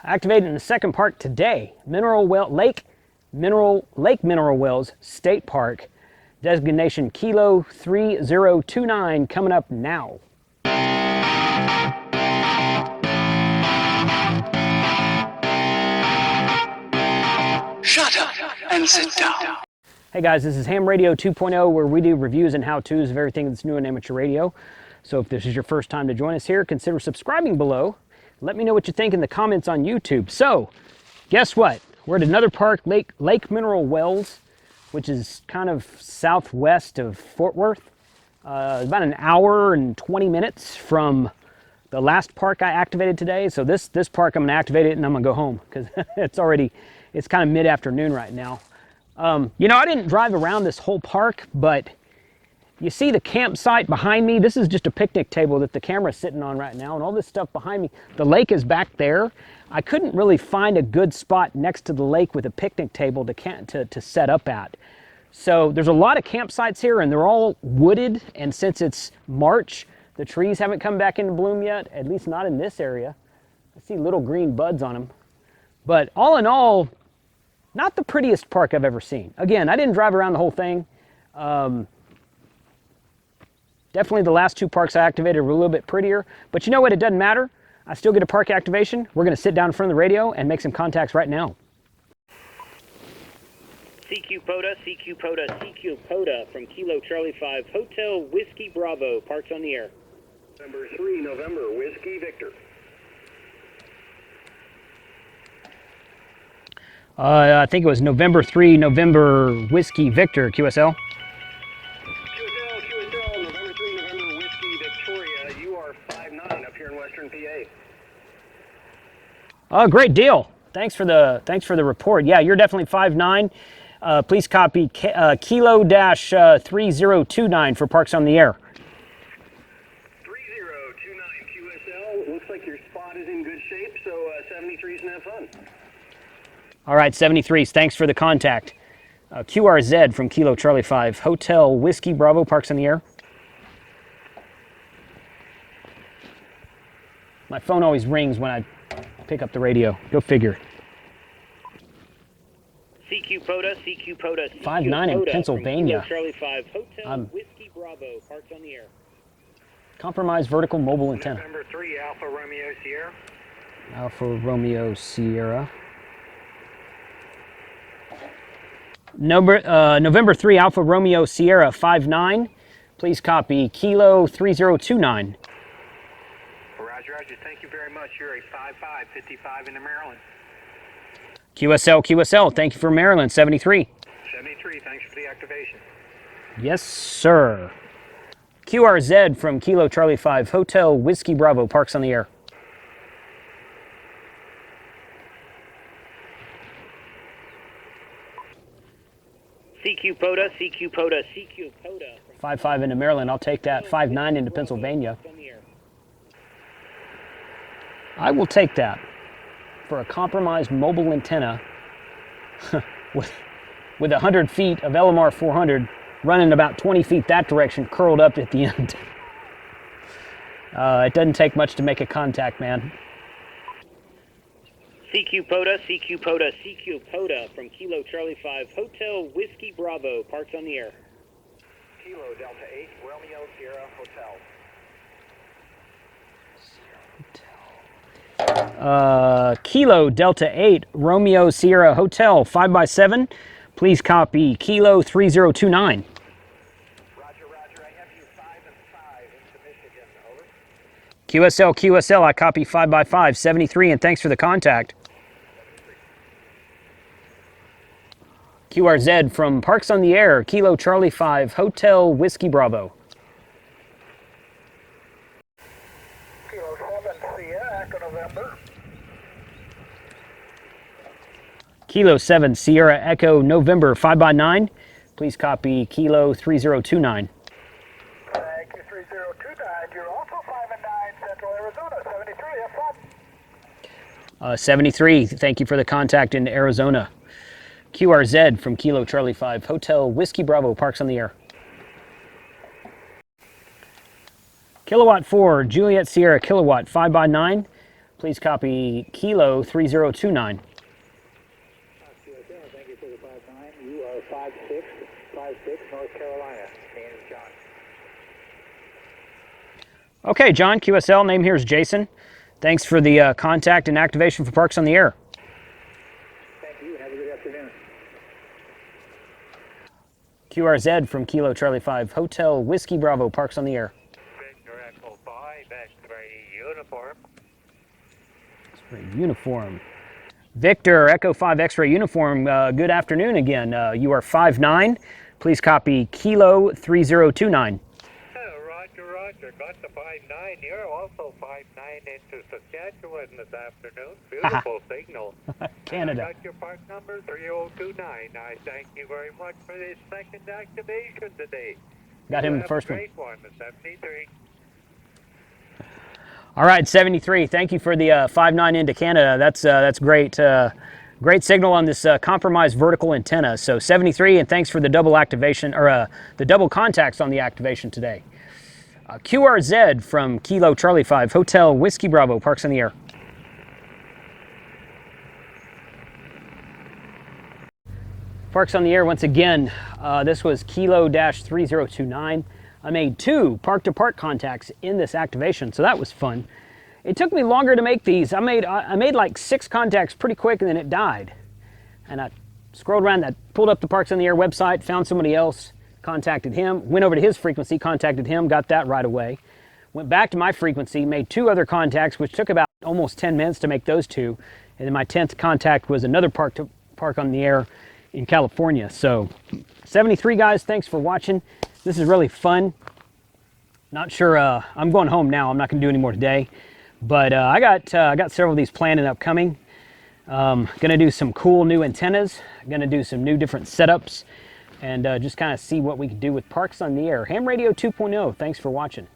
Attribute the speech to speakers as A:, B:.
A: activated in the second park today. Lake Mineral Wells State Park, designation Kilo 3029, coming up now.
B: Shut up and sit down.
A: Hey guys, this is Ham Radio 2.0, where we do reviews and how-tos of everything that's new in amateur radio. So if this is your first time to join us here, consider subscribing below. Let me know what you think in the comments on YouTube. So, guess what? We're at another park, Lake Mineral Wells, which is kind of southwest of Fort Worth. About an hour and 20 minutes from the last park I activated today. So this park, I'm gonna activate it and I'm gonna go home because it's kind of mid-afternoon right now. You know, I didn't drive around this whole park, but you see the campsite behind me? This is just a picnic table that the camera's sitting on right now, and all this stuff behind me. The lake is back there. I couldn't really find a good spot next to the lake with a picnic table to set up at. So there's a lot of campsites here, and they're all wooded, and since it's March, the trees haven't come back into bloom yet, at least not in this area. I see little green buds on them. But all in all, not the prettiest park I've ever seen. Again, I didn't drive around the whole thing. Definitely the last two parks I activated were a little bit prettier, but you know what? It doesn't matter. I still get a park activation. We're gonna sit down in front of the radio and make some contacts right now.
C: CQ POTA, CQ POTA, CQ POTA from Kilo Charlie 5, Hotel Whiskey Bravo, parks on the air.
D: Number 3, November, Whiskey Victor.
A: I think it was November 3, November Whiskey Victor, QSL.
D: QSL, November 3, November Whiskey Victoria. You are 5'9" up here in Western PA.
A: Oh, great deal. Thanks for the report. Yeah, you're definitely 5'9". Please copy Kilo-3029 for parks on the air.
D: 3029 QSL. Looks like your spot is in good shape, so 73's and have fun.
A: All right, 73s, thanks for the contact. QRZ from Kilo Charlie 5, Hotel Whiskey Bravo, parks on the air. My phone always rings when I pick up the radio. Go figure.
C: CQ POTA, CQ POTA,
A: 5'9" in Pennsylvania.
C: Charlie 5, Hotel Whiskey Bravo, parks on the air.
A: Compromised vertical mobile antenna.
D: Number 3, Alpha Romeo Sierra.
A: Alpha Romeo Sierra. November 3, Alpha Romeo Sierra 5'9". Please copy Kilo 3029.
D: Roger, Roger. Thank you very much. You're a 5'5", 55 into Maryland.
A: QSL, thank you for Maryland, 73.
D: 73, thanks for the activation.
A: Yes, sir. QRZ from Kilo Charlie 5, Hotel Whiskey Bravo, parks on the air.
C: CQ POTA, CQ POTA, CQ POTA.
A: 5'5" into Maryland, I'll take that. 5'9" into Pennsylvania. I will take that for a compromised mobile antenna with 100 feet of LMR 400 running about 20 feet that direction, curled up at the end. It doesn't take much to make a contact, man.
C: CQ POTA, CQ POTA, CQ POTA from Kilo Charlie 5, Hotel Whiskey Bravo, parks on the air.
D: Kilo Delta 8, Romeo Sierra Hotel.
A: Kilo Delta 8, Romeo Sierra Hotel, 5x7. Please copy Kilo 3029.
D: Roger, Roger. I have you 5 and 5 into Michigan. Over.
A: QSL, I copy 5x5, 73, and thanks for the contact. QRZ from Parks on the Air, Kilo Charlie 5, Hotel Whiskey Bravo.
D: Kilo 7, Sierra Echo November.
A: Kilo 7, Sierra Echo November, 5x9. Please copy Kilo 3029.
D: Thank you, 3029. You're also 5 and 9, Central Arizona, 73. Have fun.
A: 73, thank you for the contact in Arizona. QRZ from Kilo Charlie 5, Hotel Whiskey Bravo, Parks on the Air. Kilowatt 4, Juliet Sierra Kilowatt, 5x9. Please copy Kilo 3029.
D: Thank you for the 59. You are 5656 North Carolina. Name is John.
A: Okay, John, QSL, name here is Jason. Thanks for the contact and activation for Parks on the Air.
D: Thank you. Have a good afternoon.
A: QRZ from Kilo Charlie 5, Hotel Whiskey Bravo, Parks on the Air.
E: Victor Echo 5, X-ray uniform.
A: X-ray uniform. Victor Echo 5 X-ray uniform, good afternoon again. You are 5'9". Please copy Kilo 3029.
E: Roger, Roger. Got the 5'9". You're also 5'9" into Saskatchewan this afternoon. Beautiful signal.
A: Canada.
E: I got your park number 3029. I thank you very much for this second activation today.
A: Got him
E: You
A: the first
E: have
A: one.
E: a great one, the 73.
A: All right, 73. Thank you for the 5'9" into Canada. That's great. Great signal on this compromised vertical antenna. So 73, and thanks for the double activation, or the double contacts on the activation today. QRZ from Kilo Charlie 5, Hotel Whiskey Bravo, Parks on the Air. Parks on the Air once again. This was Kilo-3029. I made 2 park-to-park contacts in this activation, so that was fun. It took me longer to make these. I made like 6 contacts pretty quick, and then it died. And I scrolled around, I pulled up the Parks on the Air website, found somebody else, contacted him, went over to his frequency, contacted him, got that right away. Went back to my frequency, made 2 other contacts, which took about almost 10 minutes to make those 2. And then my 10th contact was another park on the air in California. So 73 guys, thanks for watching. This is really fun. Not sure, I'm going home now. I'm not gonna do any more today, but I got several of these planned and upcoming. Gonna do some cool new antennas, gonna do some new different setups, and just kind of see what we can do with Parks on the Air. Ham Radio 2.0, thanks for watching.